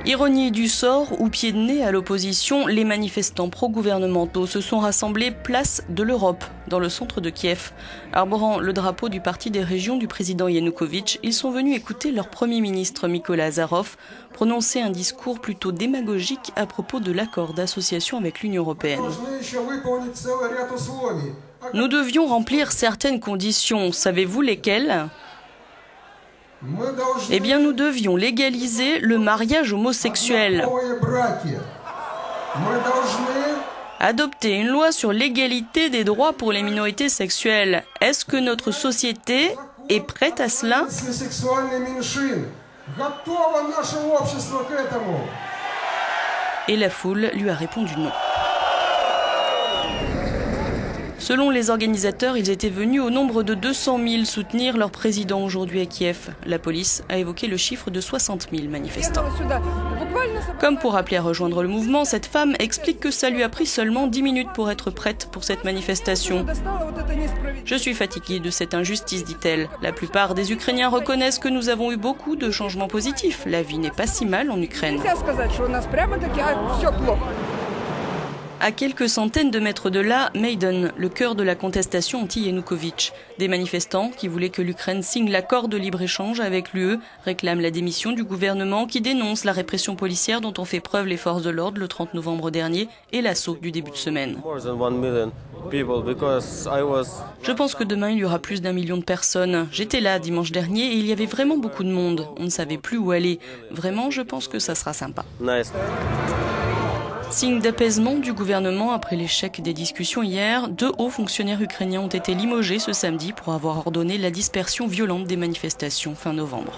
Ironie du sort ou pied de nez à l'opposition, les manifestants pro-gouvernementaux se sont rassemblés place de l'Europe, dans le centre de Kiev. Arborant le drapeau du parti des régions du président Yanukovych, ils sont venus écouter leur premier ministre Mykola Azarov prononcer un discours plutôt démagogique à propos de l'accord d'association avec l'Union européenne. Nous devions remplir certaines conditions, savez-vous lesquelles ? Eh bien, nous devions légaliser le mariage homosexuel, adopter une loi sur l'égalité des droits pour les minorités sexuelles. Est-ce que notre société est prête à cela ? Et la foule lui a répondu non. Selon les organisateurs, ils étaient venus au nombre de 200 000 soutenir leur président aujourd'hui à Kiev. La police a évoqué le chiffre de 60 000 manifestants. Comme pour appeler à rejoindre le mouvement, cette femme explique que ça lui a pris seulement 10 minutes pour être prête pour cette manifestation. Je suis fatiguée de cette injustice, dit-elle. La plupart des Ukrainiens reconnaissent que nous avons eu beaucoup de changements positifs. La vie n'est pas si mal en Ukraine. À quelques centaines de mètres de là, Maïdan, le cœur de la contestation anti-Yanukovych. Des manifestants qui voulaient que l'Ukraine signe l'accord de libre-échange avec l'UE réclament la démission du gouvernement qui dénonce la répression policière dont ont fait preuve les forces de l'ordre le 30 novembre dernier et l'assaut du début de semaine. Je pense que demain il y aura plus d'1 million de personnes. J'étais là dimanche dernier et il y avait vraiment beaucoup de monde. On ne savait plus où aller. Vraiment, je pense que ça sera sympa. Signe d'apaisement du gouvernement après l'échec des discussions hier, 2 hauts fonctionnaires ukrainiens ont été limogés ce samedi pour avoir ordonné la dispersion violente des manifestations fin novembre.